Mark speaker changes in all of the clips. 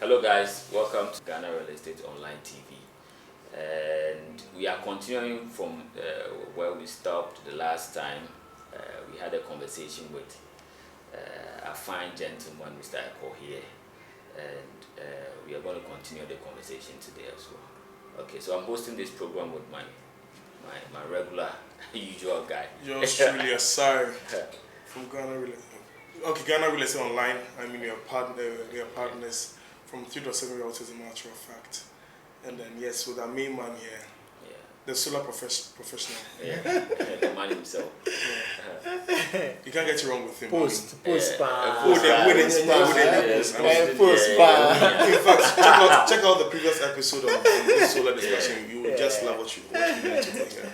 Speaker 1: Hello guys, welcome to Ghana Real Estate Online TV, and we are continuing from where we stopped the last time. We had a conversation with a fine gentleman, Mr. Eko here, and we are going to continue the conversation today as well. Okay, so I'm hosting this program with my regular, usual guy.
Speaker 2: Yours truly, Asari from Ghana Real Estate. Okay, Ghana Real Estate Online. I mean, we are partners from 3.7 Realtors, as a matter of fact. And then, yes, with our main man here, the solar professional.
Speaker 1: The man himself.
Speaker 2: You can't get it wrong with him.
Speaker 3: Post spa.
Speaker 2: In fact, check out the previous episode of this solar discussion. You will just love what you need to hear.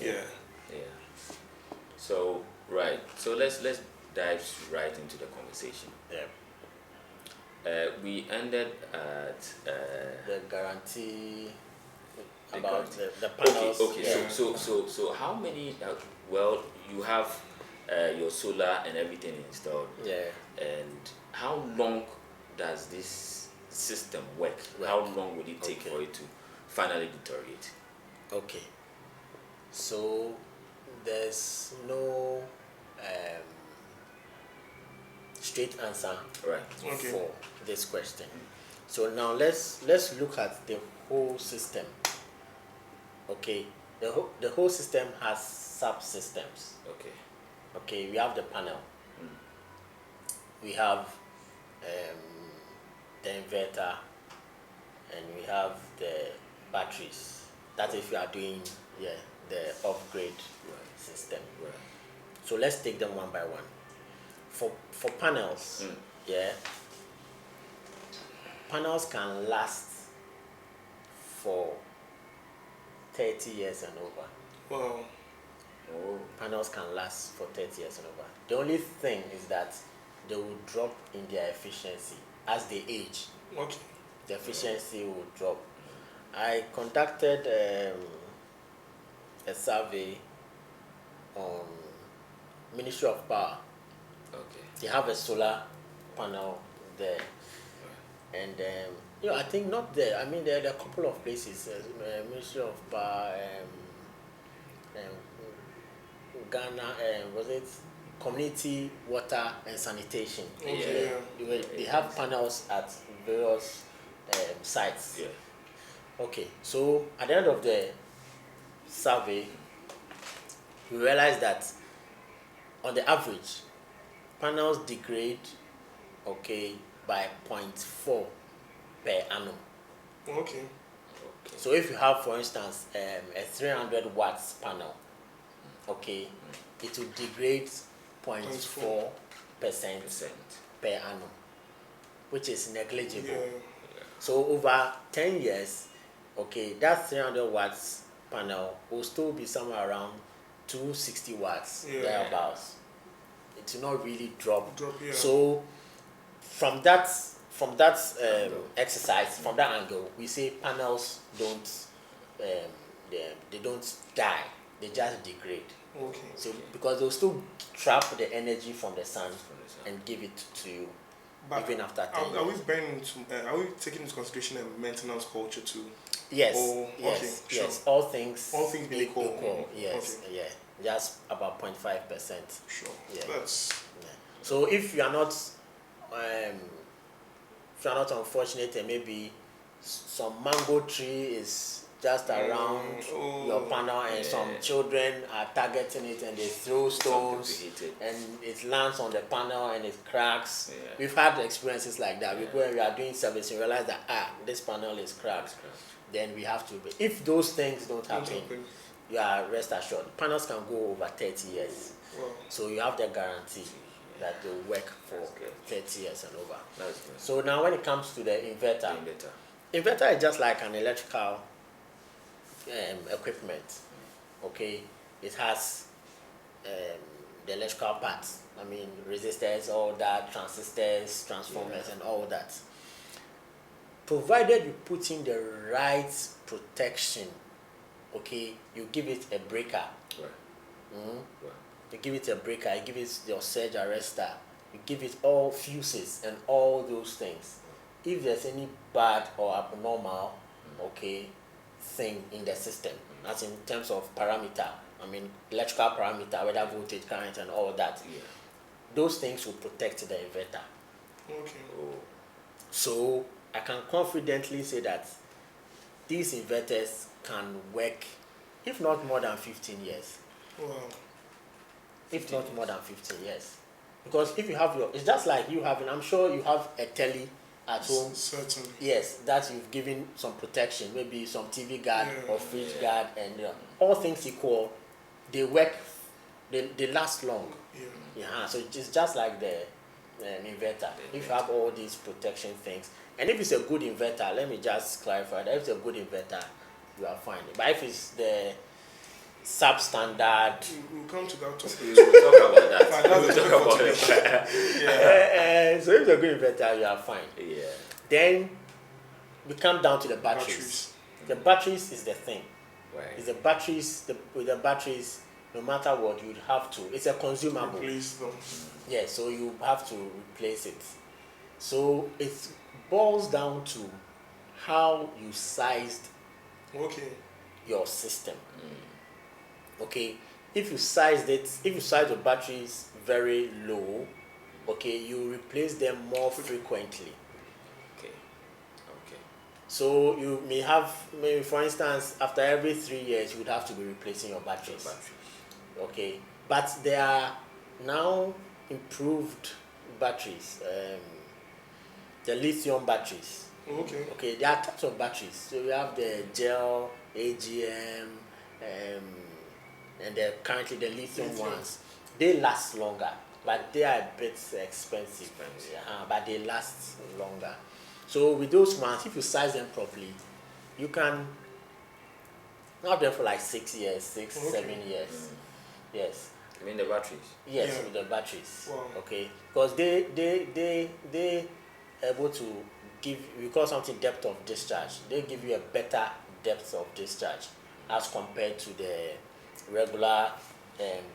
Speaker 1: Yeah. So let's dive right into the conversation. We ended at
Speaker 3: the guarantee about the panels.
Speaker 1: Okay. So how many? Well, you have your solar and everything installed.
Speaker 3: Yeah.
Speaker 1: And how long does this system work? How long would it take for it to finally deteriorate?
Speaker 3: Okay. So there's no straight answer for this question. So now let's look at the whole system. Okay, the whole system has subsystems. Okay, we have the panel. We have the inverter, and we have the batteries. That if you are doing the upgrade system. So let's take them one by one. For panels, panels can last for 30 years and over.
Speaker 2: Wow.
Speaker 3: Panels can last for 30 years and over. The only thing is that they will drop in their efficiency as they age.
Speaker 2: Okay.
Speaker 3: The efficiency will drop. I conducted a survey on Ministry of Power. They have a solar panel there, and I think not there. I mean, there are a couple of places. Ministry of Power, Ghana, was it Community Water and Sanitation? They have panels at various sites. Okay, so at the end of the survey, we realized that on the average, panels degrade by 0.4 per annum.
Speaker 2: Okay.
Speaker 3: So if you have, for instance, a 300 watts panel, it will degrade 0.4% per annum, which is negligible. So over 10 years, that 300 watts panel will still be somewhere around 260 watts thereabouts. It will not really drop. So from that exercise, from that angle, we say panels don't they don't die, they just degrade. So because they'll still trap the energy from the sun and give it to you. But even after 10 years.
Speaker 2: Are we taking into consideration a maintenance culture too?
Speaker 3: Yes. Yes. All things
Speaker 2: being equal.
Speaker 3: Yes. Yeah. Just about 0.5%.
Speaker 2: Sure.
Speaker 3: Yeah. So if you are not unfortunate and maybe some mango tree is just around your panel and some children are targeting it and they throw stones and it lands on the panel and it cracks. We've had experiences like that. We go and we are doing service and realize that this panel is cracked. Then we have to. If those things don't happen, you are rest assured. Panels can go over 30 years. So you have the guarantee that they will work for 30 years and over. So now when it comes to the inverter is just like an electrical equipment. It has the electrical parts. I mean, resistors, all that, transistors, transformers, and all that. Provided you put in the right protection, you give it a breaker. You give it a breaker, you give it your surge arrestor, you give it all fuses and all those things. if there's any bad or abnormal, okay, thing in the system, as in terms of parameter, I mean electrical parameter, whether voltage, current, and all that, those things will protect the inverter.
Speaker 2: Okay.
Speaker 3: So I can confidently say that these inverters can work, if not more than 15 years.
Speaker 2: Wow.
Speaker 3: If not more than 15 years. Because if you have it's just like you having, I'm sure you have a telly at home.
Speaker 2: Certainly.
Speaker 3: Yes, that you've given some protection, maybe some TV guard or fridge guard, and all things equal, they work, they last long. So it's just like the inverter. If you have all these protection things, and if it's a good inverter, let me just clarify that if it's a good inverter, you are fine. But if it's the substandard,
Speaker 2: we'll come to that topic.
Speaker 1: We'll talk about that. We'll talk about it.
Speaker 3: So if it's a good inverter, you are fine.
Speaker 1: Yeah.
Speaker 3: Then we come down to the batteries. The batteries is the thing.
Speaker 1: Right.
Speaker 3: It's the batteries. With the batteries, no matter what, you'd have to. It's a consumable.
Speaker 2: Replace them.
Speaker 3: Yeah, so you have to replace it. So it boils down to how you sized your system. Okay, if you size the batteries very low, okay, you replace them more frequently.
Speaker 1: Okay.
Speaker 3: So you may have, maybe for instance, after every 3 years, you would have to be replacing your batteries. Okay, but there are now improved batteries, the lithium batteries. Okay, there are types of batteries. So you have the gel, AGM, and currently the lithium ones. They last longer, but they are a bit expensive. But they last longer. So with those ones, if you size them properly, you can have them for like 6 years, 7 years. Yes.
Speaker 1: You mean the batteries?
Speaker 3: Yes, with the batteries.
Speaker 2: Wow.
Speaker 3: Okay, because they able to give, we call something depth of discharge. They give you a better depth of discharge as compared to the regular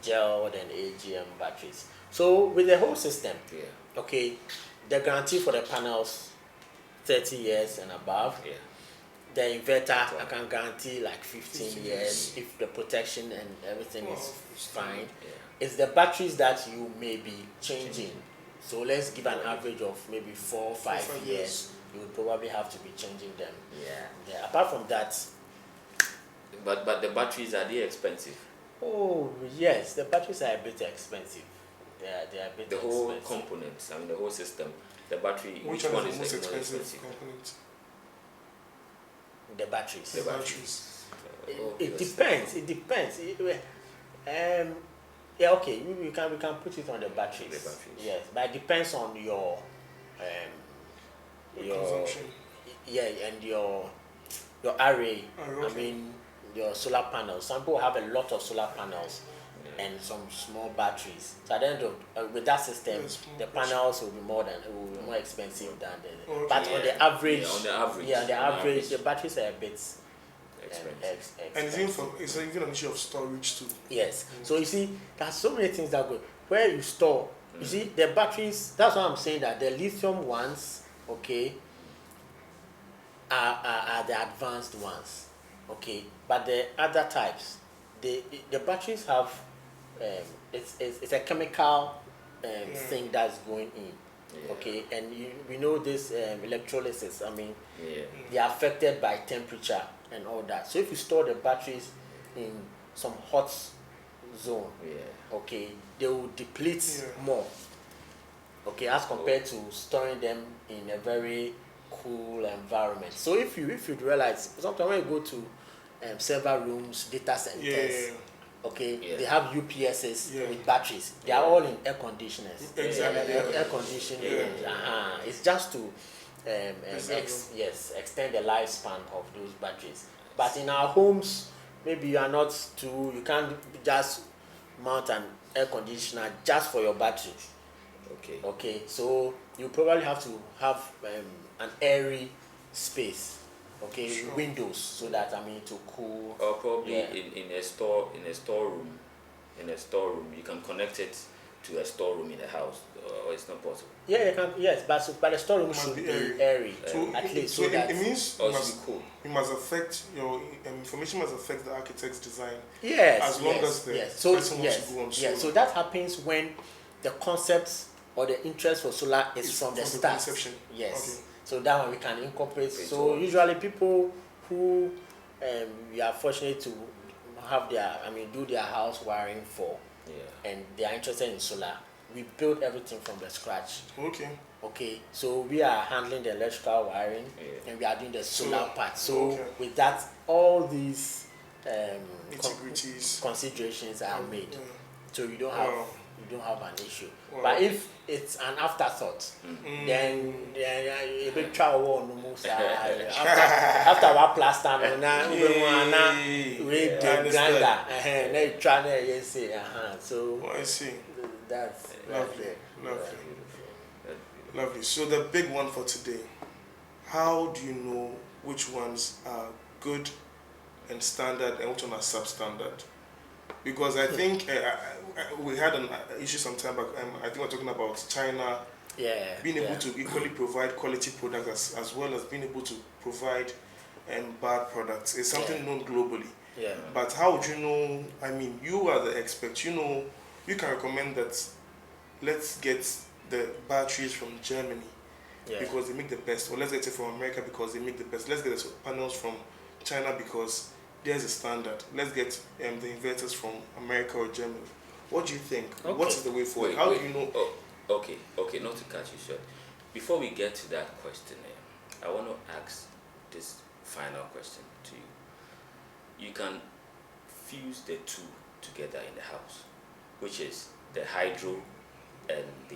Speaker 3: gel and AGM batteries. So with the whole system, okay, the guarantee for the panels 30 years and above. The inverter, I can guarantee like 15 years if the protection and everything is fine. It's the batteries that you may be changing. So let's give an average of maybe 4 or 5 years. You would probably have to be changing them. Apart from that.
Speaker 1: But the batteries, are they expensive?
Speaker 3: Oh yes, the batteries are a bit expensive. They are a bit
Speaker 1: the
Speaker 3: expensive.
Speaker 1: whole components, I mean the whole system. The battery, which one is the most expensive
Speaker 2: component?
Speaker 3: The batteries.
Speaker 2: The batteries.
Speaker 3: It depends. It depends. Okay. We can put it on the batteries.
Speaker 1: The batteries.
Speaker 3: Yes, but it depends on your
Speaker 2: consumption.
Speaker 3: And your array. I mean your solar panels. Some people have a lot of solar panels and some small batteries. So at the end of with that system, the panels will be more expensive than the. But on the average, the batteries are a bit expensive.
Speaker 2: And it's even an issue of storage too.
Speaker 3: Yes. So you see, there's so many things that go where you store. You see, the batteries. That's why I'm saying that the lithium ones, okay, are the advanced ones, okay. But the other types, the batteries have it's a chemical thing that's going in, okay. And we know this electrolysis. I mean, they are affected by temperature and all that. So if you store the batteries in some hot zone, okay, they will deplete more, okay, as compared to storing them in a very cool environment. So if you realize, sometimes when you go to server rooms, data centers, okay, they have UPSs with batteries. They are all in air conditioners.
Speaker 2: Exactly.
Speaker 3: Air conditioning. It's just to extend the lifespan of those batteries. But in our homes, maybe you are not you can't just mount an air conditioner just for your battery. Okay, so you probably have to have an airy space, okay, windows, so that to cool.
Speaker 1: Or probably in a storeroom you can connect it to a storeroom in the house, or it's not possible?
Speaker 3: Yeah, you can. Yes, but the storeroom should be airy,
Speaker 2: So
Speaker 3: at least.
Speaker 2: so
Speaker 3: So that
Speaker 2: it means
Speaker 1: Or it should be cool.
Speaker 2: it must affect your information must affect the architect's design.
Speaker 3: yes,
Speaker 2: as long
Speaker 3: yes,
Speaker 2: as the
Speaker 3: yes. So
Speaker 2: person wants
Speaker 3: yes,
Speaker 2: to go on
Speaker 3: yes. So
Speaker 2: solar.
Speaker 3: that happens when the concept or the interest for solar is
Speaker 2: It's
Speaker 3: from the
Speaker 2: from the
Speaker 3: start.
Speaker 2: conception.
Speaker 3: Yes.
Speaker 2: Okay.
Speaker 3: So that one we can incorporate.
Speaker 1: It's
Speaker 3: So
Speaker 1: all-
Speaker 3: usually people who we are fortunate to have do their house wiring for,
Speaker 1: Yeah.
Speaker 3: and they are interested in solar. We build everything from the scratch.
Speaker 2: Okay.
Speaker 3: Okay, so we are handling the electrical wiring,
Speaker 1: Yeah.
Speaker 3: and we are doing the solar
Speaker 2: Solar.
Speaker 3: part. So
Speaker 2: Okay.
Speaker 3: with that, all these
Speaker 2: Integrities.
Speaker 3: considerations are made.
Speaker 2: Yeah.
Speaker 3: So you don't
Speaker 2: Wow.
Speaker 3: have an issue.
Speaker 2: Wow.
Speaker 3: But if it's an afterthought, then a bit travel no more. After our plaster, now we
Speaker 2: I
Speaker 3: the
Speaker 2: understand.
Speaker 3: grinder, then try to say, so
Speaker 2: Oh, I see.
Speaker 3: that's
Speaker 2: Lovely.
Speaker 3: it.
Speaker 2: Lovely. Lovely. So the big one for today. How do you know which ones are good and standard and which ones are substandard? Because I think we had an issue some time back. I think we're talking about China being able to equally provide quality products as well as being able to provide bad products. It's something known globally.
Speaker 3: Yeah.
Speaker 2: But how would you know? I mean, you are the expert. You know, you can recommend that. Let's get the batteries from Germany because they make the best, or let's get it from America because they make the best. Let's get the panels from China because there's a standard. Let's get the inverters from America or Germany. What do you think?
Speaker 3: Okay.
Speaker 2: What is the way forward? How do you know?
Speaker 1: Oh, okay, not to cut you short. Before we get to that question, I want to ask this final question to you. You can fuse the two together in the house, which is the hydro and the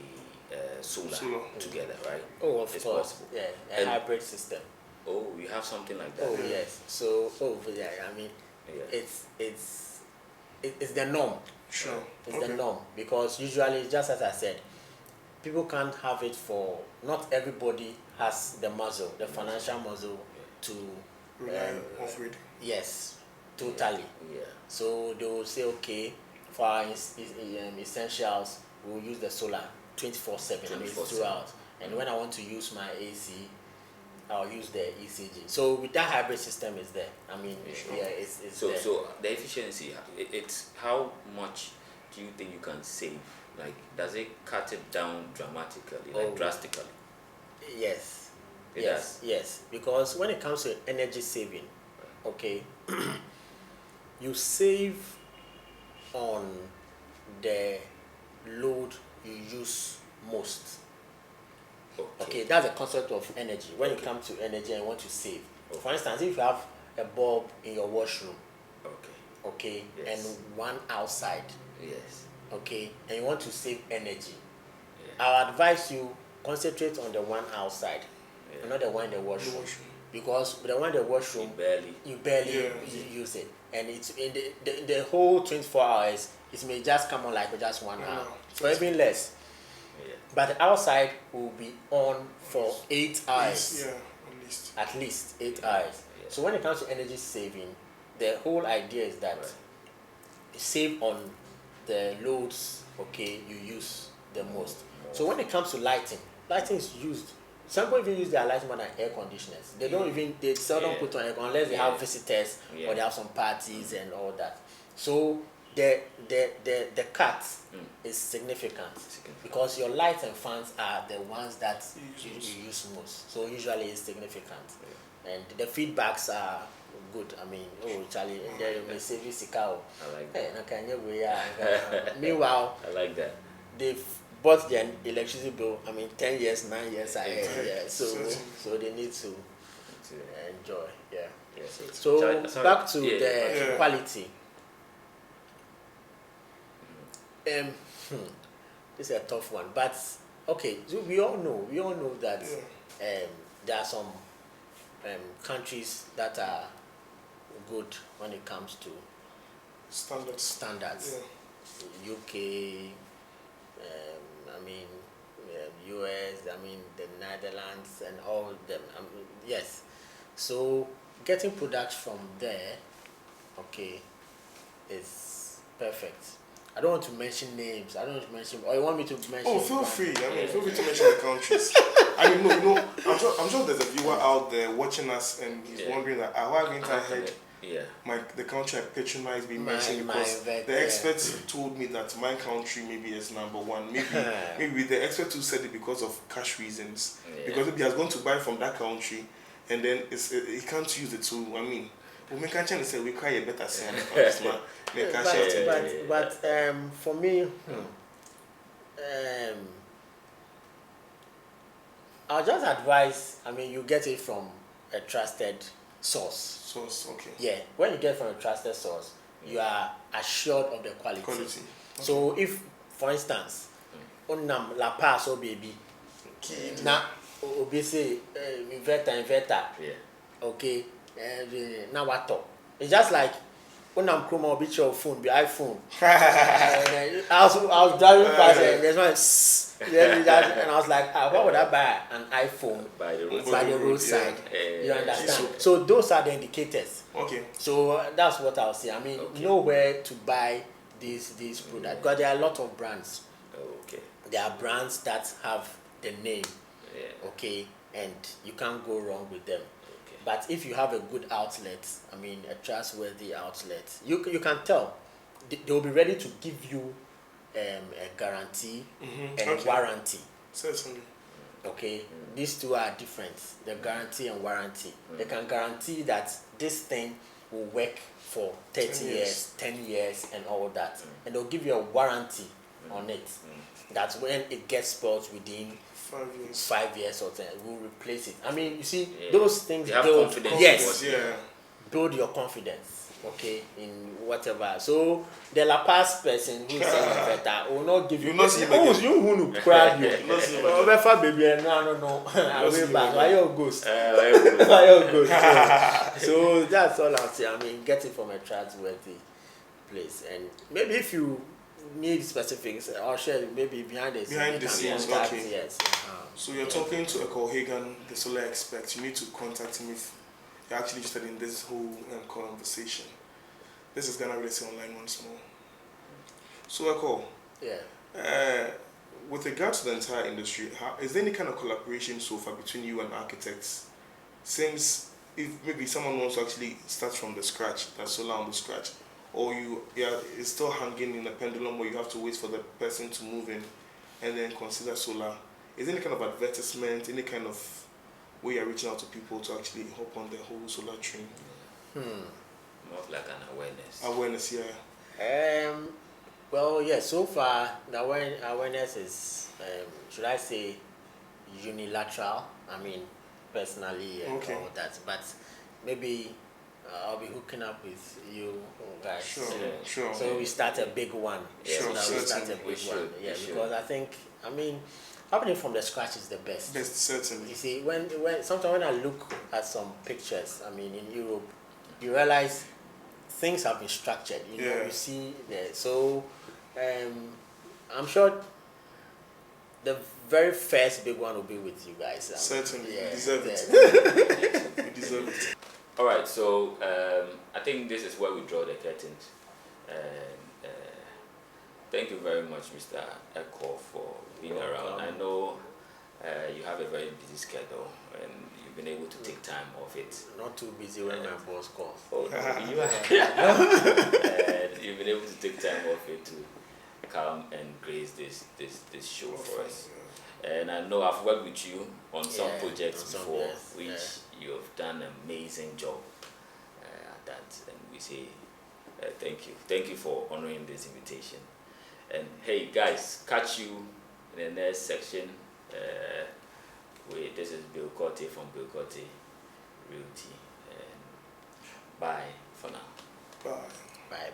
Speaker 1: solar together, right?
Speaker 3: Oh, of
Speaker 1: It's
Speaker 3: course.
Speaker 1: possible.
Speaker 3: Yeah,
Speaker 1: And-
Speaker 3: hybrid system.
Speaker 1: Oh, you have something like that?
Speaker 3: Oh yes. So yeah, I mean,
Speaker 1: Yeah.
Speaker 3: it's the norm.
Speaker 2: Sure.
Speaker 3: It's
Speaker 2: Okay.
Speaker 3: the norm because usually, just as I said, people can't have it for. Not everybody has the muscle, the financial muscle, to
Speaker 2: Rely on grid.
Speaker 3: yes, totally.
Speaker 1: Yeah.
Speaker 3: So they will say, okay, for our essentials, we'll use the solar 24/7. I mean,
Speaker 1: 24/7.
Speaker 3: 2 hours. And when I want to use my AC, I'll use the ECG. So with that hybrid system is there. I mean,
Speaker 1: Sure.
Speaker 3: yeah, it's
Speaker 1: So
Speaker 3: there.
Speaker 1: so the efficiency, it's how much do you think you can save? Like, does it cut it down dramatically, like
Speaker 3: Oh.
Speaker 1: drastically?
Speaker 3: Yes.
Speaker 1: It
Speaker 3: Yes, yes. Because when it comes to energy saving, okay, you save on the load you use most. Okay, that's the concept of energy. When it comes to energy and you want to save. For instance, if you have a bulb in your washroom, okay,
Speaker 1: Yes.
Speaker 3: and one outside,
Speaker 1: Yes.
Speaker 3: okay, and you want to save energy,
Speaker 1: Yeah.
Speaker 3: I'll advise you concentrate on the one outside,
Speaker 1: Yeah.
Speaker 3: not the one in the washroom.
Speaker 2: washroom.
Speaker 3: Because the one in the washroom,
Speaker 1: You barely.
Speaker 3: you barely use it, and it's in the whole 24 hours. It may just come on like just 1 hour, or even less.
Speaker 1: Yeah.
Speaker 3: But the outside will be on for 8 hours.
Speaker 2: Yeah, at least.
Speaker 3: At least 8 hours.
Speaker 1: Yeah.
Speaker 3: So when it comes to energy saving, the whole idea is that you save on the loads, okay, you use the most. So when it comes to lighting is used. Some people even use their lights more than air conditioners. They seldom put on air unless they have visitors or they have some parties and all that. So the cut is significant because your lights and fans are the ones that you use most. So usually it's significant, and the feedbacks are good. I mean, oh Charlie, there may save you sikao.
Speaker 1: I like that.
Speaker 3: Meanwhile,
Speaker 1: I like that.
Speaker 3: they've bought their electricity bill. I mean, 10 years, 9 years ahead. Yeah, so they need to enjoy. Yeah.
Speaker 1: Yeah.
Speaker 3: So
Speaker 1: Sorry.
Speaker 3: back to
Speaker 1: Yeah,
Speaker 3: the quality. This is a tough one, but okay. So we all know that there are some countries that are good when it comes to standards.
Speaker 2: Yeah.
Speaker 3: UK, US, the Netherlands, and all of them. Yes. So getting products from there, okay, is perfect. I don't want to mention names. I don't want to mention. Or you want me to mention?
Speaker 2: Oh, feel free. I mean, feel free to mention the countries. I mean, no, I'm sure there's a viewer out there watching us and he's wondering that why haven't I heard the country I patronize being mentioned, because the experts told me that my country maybe is number one. Maybe the expert who said it because of cash reasons. Because if he has gone to buy from that country and then he can't use it. So I mean, we can't say we cry a better sound.
Speaker 3: But for me, I'll just advise. I mean, you get it from a trusted source.
Speaker 2: Okay.
Speaker 3: Yeah, when you get from a trusted source, you are assured of the quality. Okay. So if, for instance, onam La Paz or baby, na obviously inverter, okay, now what talk? It's just like when I'm chroma or your phone, the iPhone. I was driving past and there's one, and I was like, why would I buy an iPhone by the roadside? You understand? So those are the indicators.
Speaker 2: Okay.
Speaker 3: So that's what I'll say. I mean, know where to buy these products, because there are a lot of brands.
Speaker 1: Okay.
Speaker 3: There are brands that have the name. Okay, and you can't go wrong with them. But if you have a good outlet, I mean a trustworthy outlet, you can tell. They will be ready to give you a guarantee and warranty.
Speaker 2: Certainly.
Speaker 3: Okay, these two are different. The guarantee and warranty. They can guarantee that this thing will work for 30 years, 10 years, and all that. And they'll give you a warranty on it. That's when it gets spoiled within 5 years or 10, we'll replace it. I mean, you see, those things build confidence. Yes, build your confidence, okay, in whatever. So the La Paz person who says better will not give you.
Speaker 2: You not see
Speaker 3: you who crowd you. Oh, baby, no. I will back. Why your ghost? Why your ghost? So that's all I'll say. I mean, get it from a trustworthy place, and maybe if you need specifics, I'll share maybe behind the scenes.
Speaker 2: Okay.
Speaker 3: Yes.
Speaker 2: So you're talking to Eko Hagan, the solar expert. You need to contact him if you're actually interested in this whole conversation. This is Ghana Radio Online once more. So Eko, with regard to the entire industry, is there any kind of collaboration so far between you and architects? Since if maybe someone wants to actually start from the scratch, that's solar on the scratch, or it's still hanging in a pendulum where you have to wait for the person to move in and then consider solar. Is there any kind of advertisement, any kind of way you're reaching out to people to actually hop on the whole solar train?
Speaker 1: More of like an awareness.
Speaker 2: Awareness, yeah.
Speaker 3: Well, yeah, so far the awareness is, should I say, unilateral. I mean, personally and all that. But maybe I'll be hooking up with you guys.
Speaker 2: Sure.
Speaker 3: So we start a big one. Because I think, I mean, happening from the scratch is the best.
Speaker 2: Certainly.
Speaker 3: You see, sometimes when I look at some pictures, I mean, in Europe, you realize things have been structured. You know, you see there. So, I'm sure the very first big one will be with you guys.
Speaker 2: Certainly, you deserve it. You deserve it.
Speaker 1: All right, so I think this is where we draw the curtains. And thank you very much, Mr. Eko, for being around. I know you have a very busy schedule and you've been able to take time off it.
Speaker 3: Not too busy when my boss calls.
Speaker 1: Oh, no, you are. And you've been able to take time off it to come and grace this show for us. And I know I've worked with you on some projects before, which you have done an amazing job at that. And we say thank you. Thank you for honoring this invitation. And hey, guys, catch you in the next section. This is Billcotey from Billcotey Realty. And bye for now.
Speaker 2: Bye.
Speaker 3: Bye.